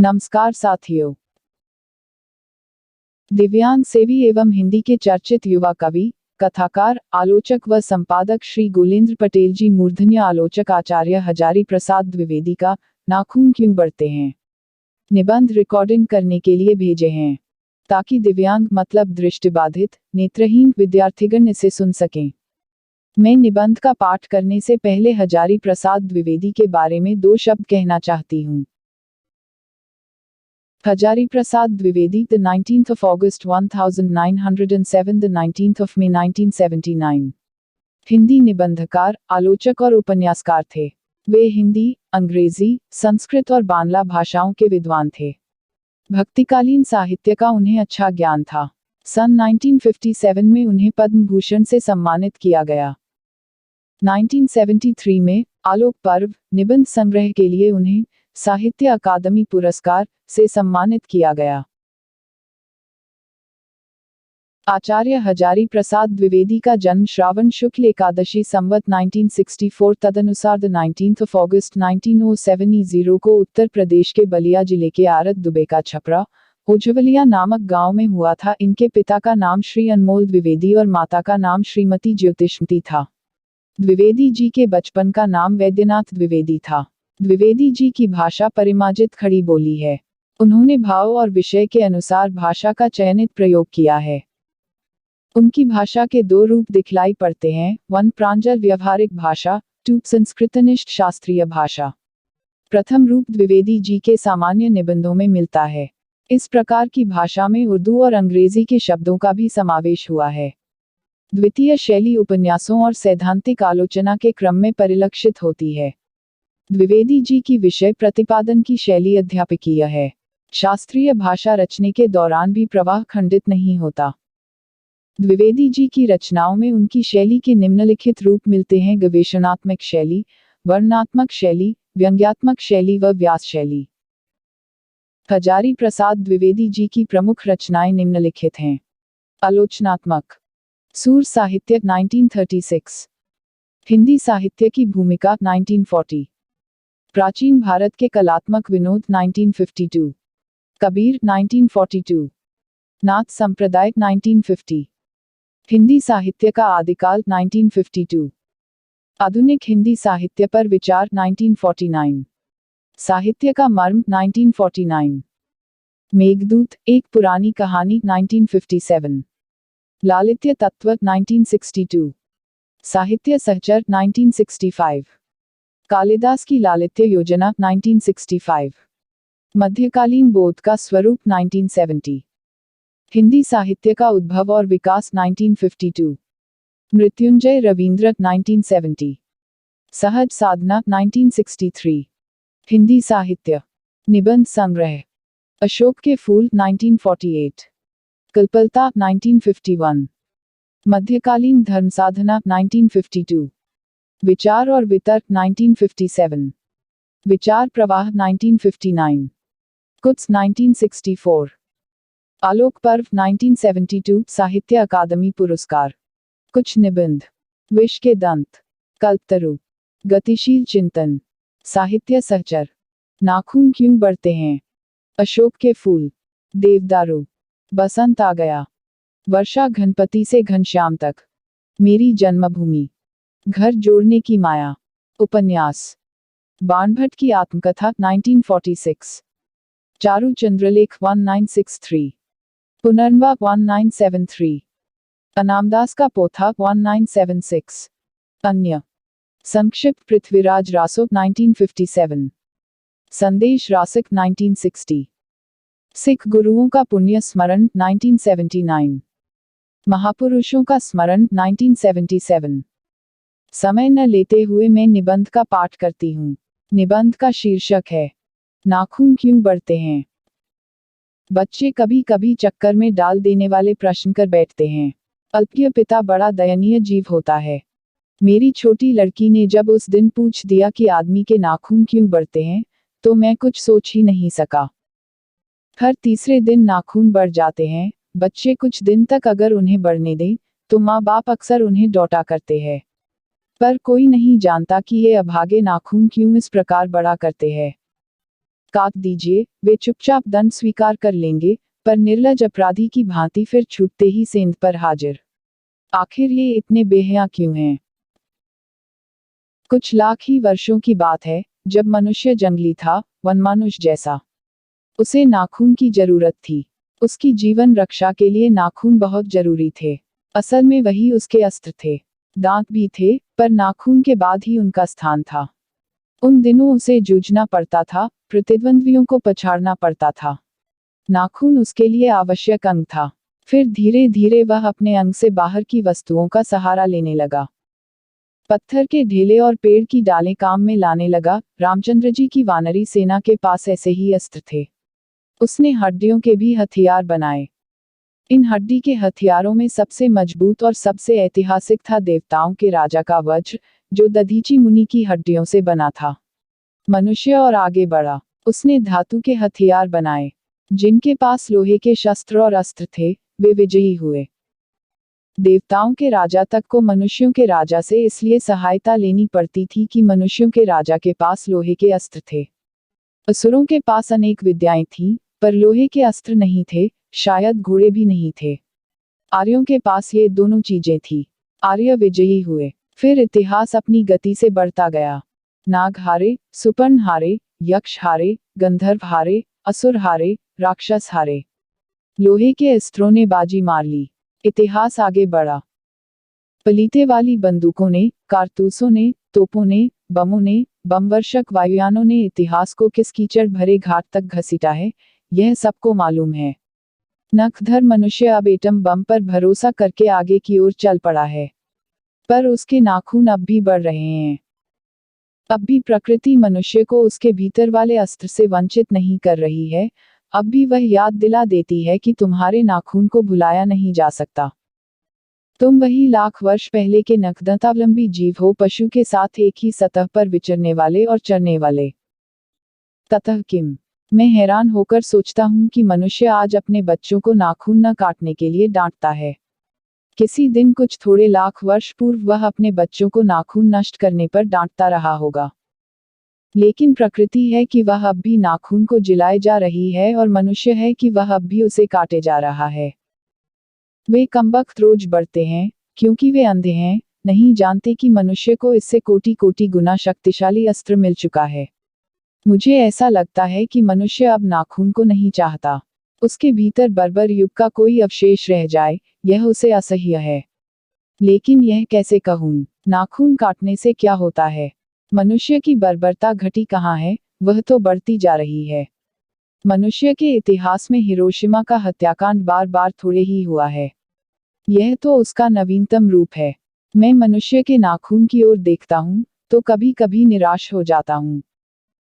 नमस्कार साथियों। दिव्यांग सेवी एवं हिंदी के चर्चित युवा कवि, कथाकार, आलोचक व संपादक श्री गुलेंद्र पटेल जी मूर्धन्य आलोचक आचार्य हजारी प्रसाद द्विवेदी का नाखून क्यों बढ़ते हैं निबंध रिकॉर्डिंग करने के लिए भेजे हैं, ताकि दिव्यांग मतलब दृष्टिबाधित, नेत्रहीन विद्यार्थीगण इसे सुन सकें। मैं निबंध का पाठ करने से पहले हजारी प्रसाद द्विवेदी के बारे में 2 शब्द कहना चाहती हूँ। Hajari Prasad Dwivedi, the 19th of August 1907, the 19th of May 1979। Hindi निबंधकार, आलोचक और उपन्यासकार थे। वे हिंदी, अंग्रेजी, संस्कृत और बांग्ला भाषाओं के विद्वान थे। भक्तिकालीन साहित्य का उन्हें अच्छा ज्ञान था। सन 1957 में उन्हें पद्म भूषण से सम्मानित किया गया। 1973 में आलोक पर्व निबंध संग्रह के लिए उन्हें साहित्य अकादमी पुरस्कार से सम्मानित किया गया। आचार्य हजारी प्रसाद द्विवेदी का जन्म श्रावण शुक्ल एकादशी संवत 1964 तदनुसार 19 अगस्त 1907 को उत्तर प्रदेश के बलिया जिले के आरत दुबे का छपरा उज्जवलिया नामक गांव में हुआ था। इनके पिता का नाम श्री अनमोल द्विवेदी और माता का नाम श्रीमती ज्योतिष्मती था। द्विवेदी जी के बचपन का नाम वैद्यनाथ द्विवेदी था। द्विवेदी जी की भाषा परिमार्जित खड़ी बोली है। उन्होंने भाव और विषय के अनुसार भाषा का चयनित प्रयोग किया है। उनकी भाषा के 2 रूप दिखलाई पड़ते हैं, 1 प्रांजल व्यवहारिक भाषा, 2 संस्कृतनिष्ठ शास्त्रीय भाषा। प्रथम रूप द्विवेदी जी के सामान्य निबंधों में मिलता है। इस प्रकार की भाषा में उर्दू और अंग्रेजी के शब्दों का भी समावेश हुआ है। द्वितीय शैली उपन्यासों और सैद्धांतिक आलोचना के क्रम में परिलक्षित होती है। द्विवेदी जी की विषय प्रतिपादन की शैली अध्यापकीय है। शास्त्रीय भाषा रचने के दौरान भी प्रवाह खंडित नहीं होता। द्विवेदी जी की रचनाओं में उनकी शैली के निम्नलिखित रूप मिलते हैं: गवेषणात्मक शैली, वर्णनात्मक शैली, व्यंग्यात्मक शैली व व्यास शैली। हजारी प्रसाद द्विवेदी जी की प्रमुख रचनाएं निम्नलिखित हैं। आलोचनात्मक सूर साहित्य 1936, हिंदी साहित्य की भूमिका 1940, प्राचीन भारत के कलात्मक विनोद 1952, कबीर 1942, नाथ संप्रदाय 1950, हिंदी साहित्य का आदिकाल 1952, आधुनिक हिंदी साहित्य पर विचार 1949, साहित्य का मर्म 1949, मेघदूत एक पुरानी कहानी 1957, लालित्य तत्व 1962, साहित्य सहचर 1965, कालिदास की लालित्य योजना 1965, मध्यकालीन बोध का स्वरूप 1970, हिंदी साहित्य का उद्भव और विकास 1952, मृत्युंजय रवींद्र 1970, सहज साधना 1963, हिंदी साहित्य निबंध संग्रह अशोक के फूल 1948, कल्पलता 1951, मध्यकालीन धर्म साधना 1952, विचार और वितर्क 1957, विचार प्रवाह 1959, कुछ 1964, आलोक पर्व 1972, साहित्य अकादमी पुरस्कार, कुछ निबंध, विष के दंत, कल्पतरु, गतिशील चिंतन, साहित्य सहचर, नाखून क्यों बढ़ते हैं, अशोक के फूल, देवदारू, बसंत आ गया, वर्षा घनपति से घनश्याम तक, मेरी जन्मभूमि, घर जोड़ने की माया, उपन्यास, बाणभट्ट की आत्मकथा 1946, चारु चंद्रलेख 1963, पुनर्नवा 1973, अनामदास का पोथा 1976, अन्य, संक्षिप्त पृथ्वीराज रासो 1957, संदेश रासिक 1960, सिख गुरुओं का पुण्य स्मरण 1979, महापुरुषों का स्मरण 1977। समय न लेते हुए मैं निबंध का पाठ करती हूँ। निबंध का शीर्षक है नाखून क्यों बढ़ते हैं। बच्चे कभी कभी चक्कर में डाल देने वाले प्रश्न कर बैठते हैं। अल्पज्ञ पिता बड़ा दयनीय जीव होता है। मेरी छोटी लड़की ने जब उस दिन पूछ दिया कि आदमी के नाखून क्यों बढ़ते हैं, तो मैं कुछ सोच ही नहीं सका। हर तीसरे दिन नाखून बढ़ जाते हैं। बच्चे कुछ दिन तक अगर उन्हें बढ़ने दें, तो माँ बाप अक्सर उन्हें डांटा करते हैं। पर कोई नहीं जानता कि ये अभागे नाखून क्यों इस प्रकार बढ़ा करते हैं। काट दीजिए। वे चुपचाप दंड स्वीकार कर लेंगे, पर निर्लज अपराधी की भांति फिर छूटते ही सेंध पर हाजिर। आखिर ये इतने बेहया क्यों हैं? कुछ लाख ही वर्षों की बात है, जब मनुष्य जंगली था, वनमानुष जैसा। उसे नाखून की जरूरत थी। उसकी जीवन रक्षा के लिए नाखून बहुत जरूरी थे। असल में वही उसके अस्त्र थे। दांत भी थे, पर नाखून के बाद ही उनका स्थान था। उन दिनों उसे जूझना पड़ता था, प्रतिद्वंद्वियों को पछाड़ना पड़ता था। नाखून उसके लिए आवश्यक अंग था। फिर धीरे धीरे वह अपने अंग से बाहर की वस्तुओं का सहारा लेने लगा। पत्थर के ढेले और पेड़ की डालें काम में लाने लगा। रामचंद्र जी की वानरी सेना के पास ऐसे ही अस्त्र थे। उसने हड्डियों के भी हथियार बनाए। इन हड्डी के हथियारों में सबसे मजबूत और सबसे ऐतिहासिक था देवताओं के राजा का वज्र, जो दधीची मुनि की हड्डियों से बना था। मनुष्य और आगे बढ़ा। उसने धातु के हथियार बनाए। जिनके पास लोहे के शस्त्र और अस्त्र थे, वे विजयी हुए। देवताओं के राजा तक को मनुष्यों के राजा से इसलिए सहायता लेनी पड़ती थी कि मनुष्यों के राजा के पास लोहे के अस्त्र थे। असुरों के पास अनेक विद्याएं थीं, पर लोहे के अस्त्र नहीं थे, शायद घोड़े भी नहीं थे। आर्यों के पास ये दोनों चीजें थी। आर्य विजयी हुए। फिर इतिहास अपनी गति से बढ़ता गया। नाग हारे, सुपर्ण हारे, यक्ष हारे, गंधर्व हारे, असुर हारे, राक्षस हारे। लोहे के अस्त्रों ने बाजी मार ली। इतिहास आगे बढ़ा। पलीते वाली बंदूकों ने, कारतूसों ने, तोपों ने, बमों ने, बमवर्षक वायुयानों ने इतिहास को किस कीचड़ भरे घाट तक घसीटा है, यह सबको मालूम है। नखधर मनुष्य अब एटम बम पर भरोसा करके आगे की ओर चल पड़ा है। पर उसके नाखून अब भी बढ़ रहे हैं। अब भी प्रकृति मनुष्य को उसके भीतर वाले अस्त्र से वंचित नहीं कर रही है। अब भी वह याद दिला देती है कि तुम्हारे नाखून को भुलाया नहीं जा सकता। तुम वही लाख वर्ष पहले के नखदंतावलंबी जीव हो, पशु के साथ एक ही सतह पर विचरने वाले और चरने वाले। ततः किम? मैं हैरान होकर सोचता हूँ कि मनुष्य आज अपने बच्चों को नाखून न काटने के लिए डांटता है। किसी दिन कुछ थोड़े लाख वर्ष पूर्व वह अपने बच्चों को नाखून नष्ट करने पर डांटता रहा होगा। लेकिन प्रकृति है कि वह अब भी नाखून को जिलाए जा रही है, और मनुष्य है कि वह अब भी उसे काटे जा रहा है। वे कमबख्त रोज बढ़ते हैं, क्योंकि वे अंधे हैं, नहीं जानते कि मनुष्य को इससे कोटि कोटि गुना शक्तिशाली अस्त्र मिल चुका है। मुझे ऐसा लगता है कि मनुष्य अब नाखून को नहीं चाहता। उसके भीतर बर्बर युग का कोई अवशेष रह जाए, यह उसे असह्य है। लेकिन यह कैसे कहूँ? नाखून काटने से क्या होता है? मनुष्य की बर्बरता घटी कहाँ है? वह तो बढ़ती जा रही है। मनुष्य के इतिहास में हिरोशिमा का हत्याकांड बार बार थोड़े ही हुआ है। यह तो उसका नवीनतम रूप है। मैं मनुष्य के नाखून की ओर देखता हूँ, तो कभी कभी निराश हो जाता हूँ।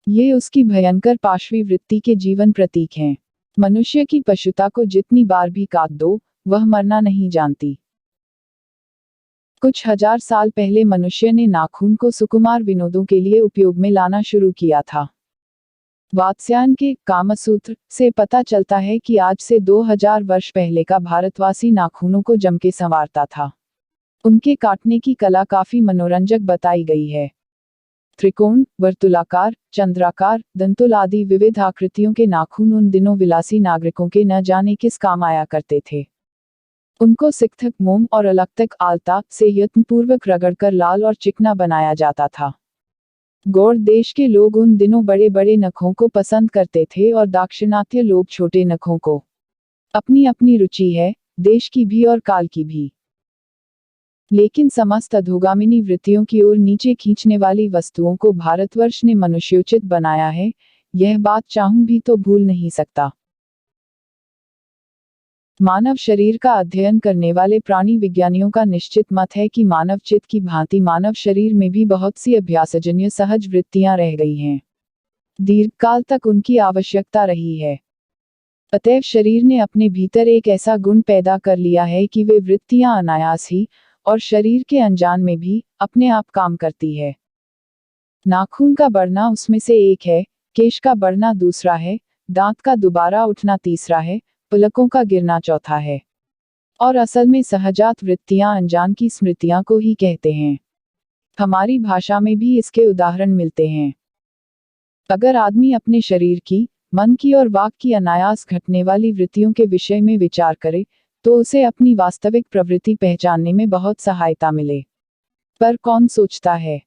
ये उसकी भयंकर पाशवी वृत्ति के जीवन प्रतीक हैं। मनुष्य की पशुता को जितनी बार भी काट दो, वह मरना नहीं जानती। कुछ हजार साल पहले मनुष्य ने नाखून को सुकुमार विनोदों के लिए उपयोग में लाना शुरू किया था। वात्स्यायन के कामसूत्र से पता चलता है कि आज से 2000 वर्ष पहले का भारतवासी नाखूनों को जम के संवारता था। उनके काटने की कला काफी मनोरंजक बताई गई है। त्रिकोण, वर्तुलाकार, चंद्राकार, दंतुल आदि विविध आकृतियों के नाखून उन दिनों विलासी नागरिकों के न जाने किस काम आया करते थे। उनको सिकथक मोम और अलक्तक आलता से यत्नपूर्वक रगड़कर लाल और चिकना बनाया जाता था। गौड़ देश के लोग उन दिनों बड़े बड़े नखों को पसंद करते थे और दाक्षिणात्य लोग छोटे नखों को। अपनी अपनी रुचि है, देश की भी और काल की भी। लेकिन समस्त अधोगामिनी वृत्तियों की ओर नीचे खींचने वाली वस्तुओं को भारतवर्ष ने मनुष्योचित बनाया है, यह बात चाहूं भी तो भूल नहीं सकता। मानव शरीर का अध्ययन करने वाले प्राणी विज्ञानियों का निश्चित मत है कि मानव चित्त की भांति मानव शरीर में भी बहुत सी अभ्यासजन्य सहज वृत्तियां रह गई हैं। दीर्घकाल तक उनकी आवश्यकता रही है। अतएव शरीर ने अपने भीतर एक ऐसा गुण पैदा कर लिया है कि वे वृत्तियां अनायास ही, और शरीर के अनजान में भी, अपने आप काम करती है। नाखून का बढ़ना उसमें से एक है, केश का बढ़ना दूसरा है, दांत का दोबारा उठना तीसरा है, पलकों का गिरना चौथा है। और असल में सहजात वृत्तियां अनजान की स्मृतियां को ही कहते हैं। हमारी भाषा में भी इसके उदाहरण मिलते हैं। अगर आदमी अपने शरीर की, मन की और वाक की अनायास घटने वाली वृत्तियों के विषय में विचार करे, तो उसे अपनी वास्तविक प्रवृत्ति पहचानने में बहुत सहायता मिले। पर कौन सोचता है?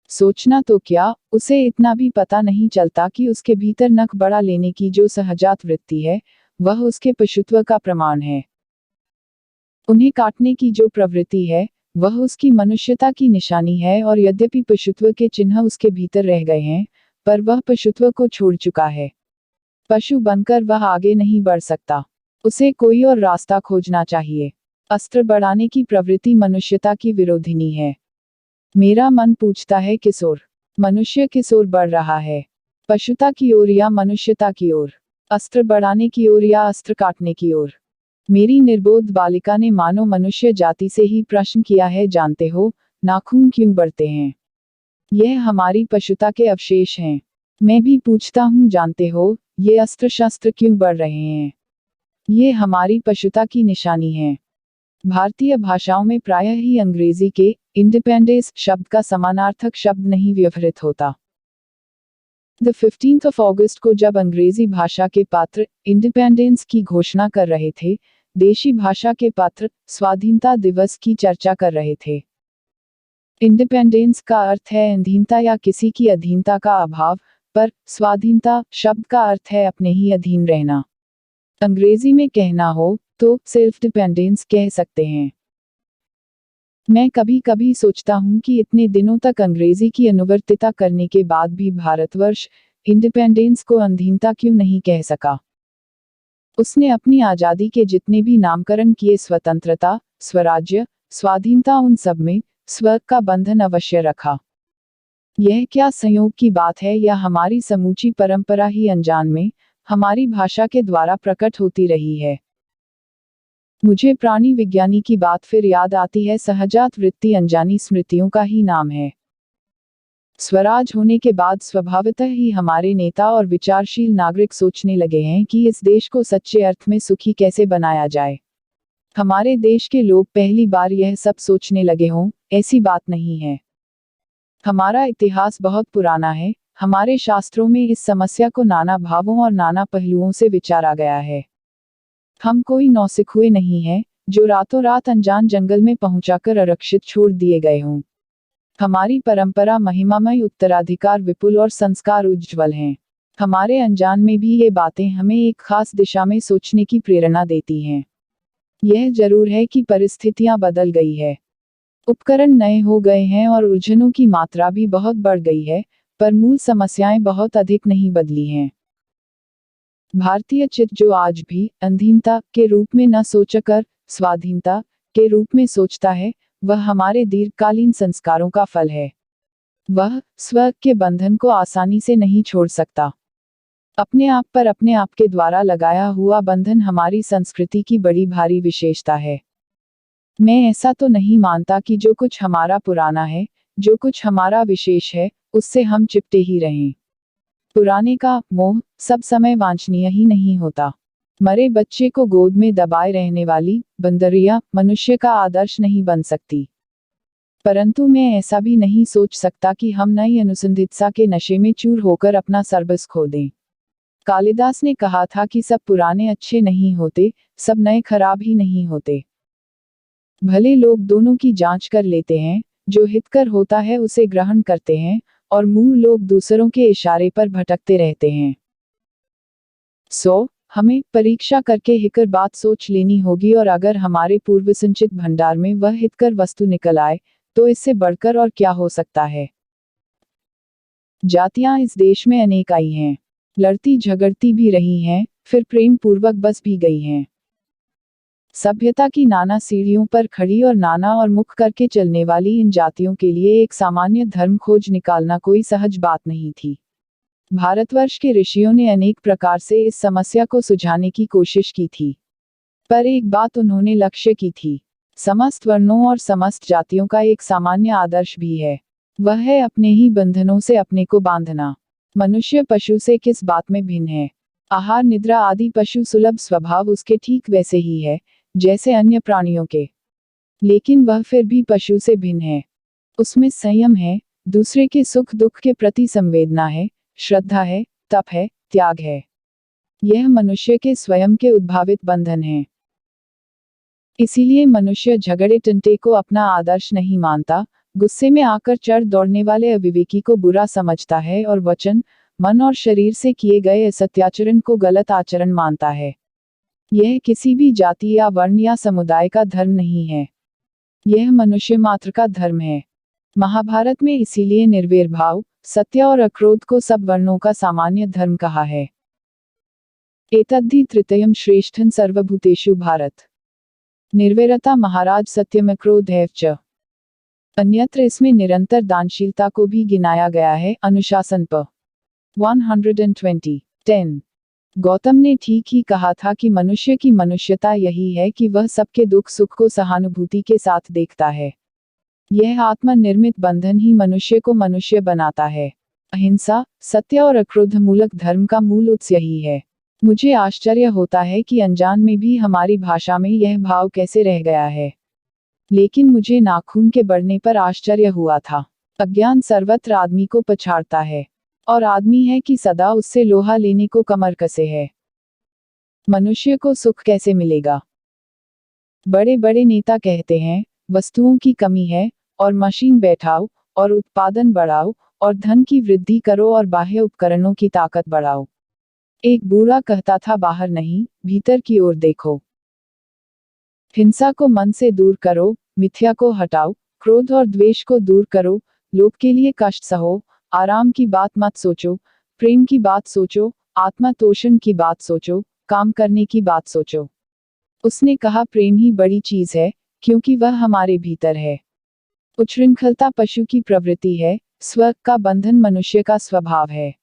सोचना तो क्या, उसे इतना भी पता नहीं चलता कि उसके भीतर नख बड़ा लेने की जो सहजात वृत्ति है, वह उसके पशुत्व का प्रमाण है। उन्हें काटने की जो प्रवृत्ति है, वह उसकी मनुष्यता की निशानी है, और यद्यपि पशुत्व के चिन्ह उसके भीतर रह गए हैं, पर वह पशुत्व को छोड़ चुका है। पशु बनकर वह आगे नहीं बढ़ सकता। उसे कोई और रास्ता खोजना चाहिए। अस्त्र बढ़ाने की प्रवृत्ति मनुष्यता की विरोधिनी है। मेरा मन पूछता है किस ओर? मनुष्य किस ओर बढ़ रहा है? पशुता की ओर या मनुष्यता की ओर? अस्त्र बढ़ाने की ओर या अस्त्र काटने की ओर? मेरी निर्बोध बालिका ने मानो मनुष्य जाति से ही प्रश्न किया है, जानते हो, नाखून क्यों बढ़ते हैं? यह हमारी पशुता के अवशेष हैं। मैं भी पूछता हूँ, जानते हो, ये अस्त्र शस्त्र क्यों बढ़ रहे हैं? ये हमारी पशुता की निशानी है। भारतीय भाषाओं में प्रायः ही अंग्रेजी के इंडिपेंडेंस शब्द का समानार्थक शब्द नहीं व्यवहृत होता। 15 अगस्त को जब अंग्रेजी भाषा के पात्र इंडिपेंडेंस की घोषणा कर रहे थे, देशी भाषा के पात्र स्वाधीनता दिवस की चर्चा कर रहे थे। इंडिपेंडेंस का अर्थ है अधीनता या किसी की अधीनता का अभाव, पर स्वाधीनता शब्द का अर्थ है अपने ही अधीन रहना। अंग्रेजी में कहना हो तो सेल्फ डिपेंडेंस कह सकते हैं। मैं कभी कभी सोचता हूँ कि इतने दिनों तक अंग्रेजी की अनुवर्तिता करने के बाद भी भारतवर्ष इंडिपेंडेंस को अधीनता क्यों नहीं कह सका। उसने अपनी आज़ादी के जितने भी नामकरण किए, स्वतंत्रता, स्वराज्य, स्वाधीनता, उन सब में स्व का बंधन अवश्य रखा। यह क्या संयोग की बात है, या हमारी समूची परंपरा ही अनजान में हमारी भाषा के द्वारा प्रकट होती रही है। मुझे प्राणी विज्ञानी की बात फिर याद आती है। सहजात वृत्ति अनजानी स्मृतियों का ही नाम है। स्वराज होने के बाद स्वभावतः ही हमारे नेता और विचारशील नागरिक सोचने लगे हैं कि इस देश को सच्चे अर्थ में सुखी कैसे बनाया जाए। हमारे देश के लोग पहली बार यह सब सोचने लगे हों, ऐसी बात नहीं है। हमारा इतिहास बहुत पुराना है। हमारे शास्त्रों में इस समस्या को नाना भावों और नाना पहलुओं से विचारा गया है। हम कोई नौसिखुए नहीं हैं, जो रातों रात अनजान जंगल में पहुंचाकर आरक्षित छोड़ दिए गए हों। हमारी परंपरा महिमामय, उत्तराधिकार विपुल और संस्कार उज्ज्वल हैं। हमारे अनजान में भी ये बातें हमें एक खास दिशा में सोचने की प्रेरणा देती हैं। यह जरूर है कि परिस्थितियां बदल गई है, उपकरण नए हो गए हैं और उलझनों की मात्रा भी बहुत बढ़ गई है, पर मूल समस्याएं बहुत अधिक नहीं बदली हैं। भारतीय चित्त जो आज भी अधीनता के रूप में न सोचकर स्वाधीनता के रूप में सोचता है, वह हमारे दीर्घकालीन संस्कारों का फल है। वह स्व के बंधन को आसानी से नहीं छोड़ सकता। अपने आप पर अपने आप के द्वारा लगाया हुआ बंधन हमारी संस्कृति की बड़ी भारी विशेषता है। मैं ऐसा तो नहीं मानता कि जो कुछ हमारा पुराना है, जो कुछ हमारा विशेष है, उससे हम चिपटे ही रहें। पुराने का मोह सब समय वांछनीय ही नहीं होता। मरे बच्चे को गोद में दबाए रहने वाली बंदरिया मनुष्य का आदर्श नहीं बन सकती। परंतु मैं ऐसा भी नहीं सोच सकता कि हम नई अनुसंधित्सा के नशे में चूर होकर अपना सर्वस्व खो दें। कालिदास ने कहा था कि सब पुराने अच्छे नहीं होते, सब नए खराब ही नहीं होते। भले लोग दोनों की जांच कर लेते हैं, जो हितकर होता है उसे ग्रहण करते हैं, और मूल लोग दूसरों के इशारे पर भटकते रहते हैं। हमें परीक्षा करके हितकर बात सोच लेनी होगी, और अगर हमारे पूर्व संचित भंडार में वह हितकर वस्तु निकल आए, तो इससे बढ़कर और क्या हो सकता है। जातियां इस देश में अनेक आई हैं, लड़ती झगड़ती भी रही हैं, फिर प्रेम पूर्वक बस भी गई हैं। सभ्यता की नाना सीढ़ियों पर खड़ी और नाना और मुख करके चलने वाली इन जातियों के लिए एक सामान्य धर्म खोज निकालना कोई सहज बात नहीं थी। भारतवर्ष के ऋषियों ने अनेक प्रकार से इस समस्या को सुलझाने की कोशिश की थी, पर एक बात उन्होंने लक्ष्य की थी। समस्त वर्णों और समस्त जातियों का एक सामान्य आदर्श भी है, वह है अपने ही बंधनों से अपने को बांधना। मनुष्य पशु से किस बात में भिन्न है? आहार निद्रा आदि पशु सुलभ स्वभाव उसके ठीक वैसे ही है जैसे अन्य प्राणियों के, लेकिन वह फिर भी पशु से भिन्न है। उसमें संयम है, दूसरे के सुख दुख के प्रति संवेदना है, श्रद्धा है, तप है, त्याग है। यह मनुष्य के स्वयं के उद्भावित बंधन हैं। इसीलिए मनुष्य झगड़े टंटे को अपना आदर्श नहीं मानता, गुस्से में आकर चढ़ दौड़ने वाले अविवेकी को बुरा समझता है और वचन, मन और शरीर से किए गए असत्याचरण को गलत आचरण मानता है। यह किसी भी जाति या वर्ण या समुदाय का धर्म नहीं है। यह मनुष्य मात्र का धर्म है। महाभारत में इसीलिए निर्वैर भाव, सत्य और अक्रोध को सब वर्णों का सामान्य धर्म कहा है। एतद्धि तृतीयम श्रेष्ठं सर्वभूतेषु भारत। निर्वैरता महाराज सत्यम अक्रोधैव च। अन्यत्र इसमें निरंतर दानशीलता को भी गिनाया गया है। अनुशासन प 120 10। गौतम ने ठीक ही कहा था कि मनुष्य की मनुष्यता यही है कि वह सबके दुख सुख को सहानुभूति के साथ देखता है। यह आत्मनिर्मित बंधन ही मनुष्य को मनुष्य बनाता है। अहिंसा, सत्य और अक्रोध मूलक धर्म का मूल उत्स यही है। मुझे आश्चर्य होता है कि अनजान में भी हमारी भाषा में यह भाव कैसे रह गया है। लेकिन मुझे नाखून के बढ़ने पर आश्चर्य हुआ था। अज्ञान सर्वत्र आदमी को पछाड़ता है, और आदमी है कि सदा उससे लोहा लेने को कमर कसे है। मनुष्य को सुख कैसे मिलेगा? बड़े बड़े नेता कहते हैं, वस्तुओं की कमी है, और मशीन बैठाओ, और उत्पादन बढ़ाओ, और धन की वृद्धि करो, और बाह्य उपकरणों की ताकत बढ़ाओ। एक बूढ़ा कहता था, बाहर नहीं, भीतर की ओर देखो। हिंसा को मन से दूर करो, मिथ्या को हटाओ, क्रोध और द्वेष को दूर करो, लोग के लिए कष्ट सहो, आराम की बात मत सोचो, प्रेम की बात सोचो, आत्मतोषण की बात सोचो, काम करने की बात सोचो। उसने कहा, प्रेम ही बड़ी चीज है, क्योंकि वह हमारे भीतर है। उच्छृंखलता पशु की प्रवृत्ति है, स्व का बंधन मनुष्य का स्वभाव है।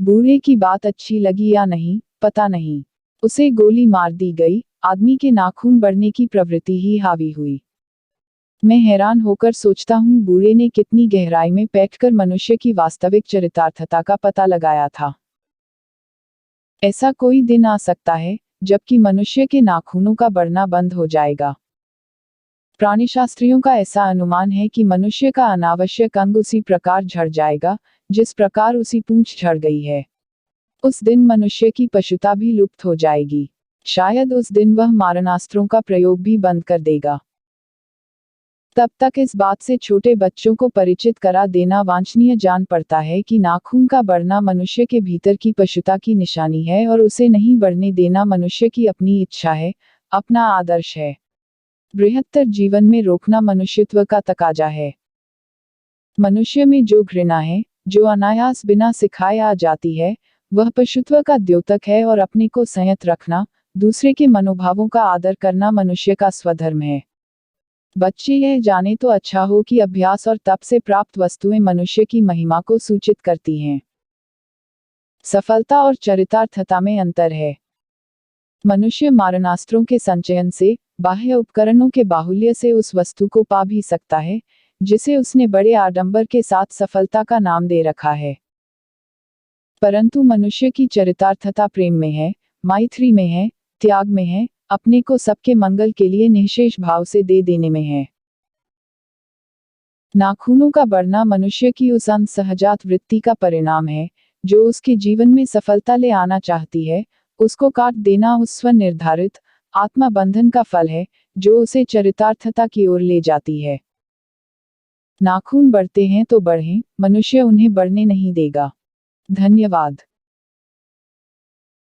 बूढ़े की बात अच्छी लगी या नहीं, पता नहीं। उसे गोली मार दी गई, आदमी के नाखून बढ़ने की प्रवृत्ति ही हावी हुई। मैं हैरान होकर सोचता हूँ, बूढ़े ने कितनी गहराई में बैठकर मनुष्य की वास्तविक चरितार्थता का पता लगाया था। ऐसा कोई दिन आ सकता है, जबकि मनुष्य के नाखूनों का बढ़ना बंद हो जाएगा। प्राणिशास्त्रियों का ऐसा अनुमान है कि मनुष्य का अनावश्यक अंग उसी प्रकार झड़ जाएगा, जिस प्रकार उसी पूंछ झड़ गई है। उस दिन मनुष्य की पशुता भी लुप्त हो जाएगी। शायद उस दिन वह मारणास्त्रों का प्रयोग भी बंद कर देगा। तब तक इस बात से छोटे बच्चों को परिचित करा देना वांछनीय जान पड़ता है कि नाखून का बढ़ना मनुष्य के भीतर की पशुता की निशानी है, और उसे नहीं बढ़ने देना मनुष्य की अपनी इच्छा है, अपना आदर्श है। बृहत्तर जीवन में रोकना मनुष्यत्व का तकाजा है। मनुष्य में जो घृणा है, जो अनायास बिना सिखाए आ जाती है, वह पशुत्व का द्योतक है, और अपने को संयत रखना, दूसरे के मनोभावों का आदर करना मनुष्य का स्वधर्म है। बच्चे यह जाने तो अच्छा हो कि अभ्यास और तप से प्राप्त वस्तुएं मनुष्य की महिमा को सूचित करती हैं। सफलता और चरितार्थता में अंतर है। मनुष्य मारणास्त्रों के संचयन से, बाह्य उपकरणों के बाहुल्य से उस वस्तु को पा भी सकता है, जिसे उसने बड़े आडंबर के साथ सफलता का नाम दे रखा है। परंतु मनुष्य की चरितार्थता प्रेम में है, मैत्री में है, त्याग में है, अपने को सबके मंगल के लिए निःशेष भाव से दे देने में है। नाखूनों का बढ़ना मनुष्य की उस अंतसहजात वृत्ति का परिणाम है, जो उसके जीवन में सफलता ले आना चाहती है। उसको काट देना उस स्वनिर्धारित आत्मा बंधन का फल है, जो उसे चरितार्थता की ओर ले जाती है। नाखून बढ़ते हैं तो बढ़ें, मनुष्य उन्हें बढ़ने नहीं देगा। धन्यवाद।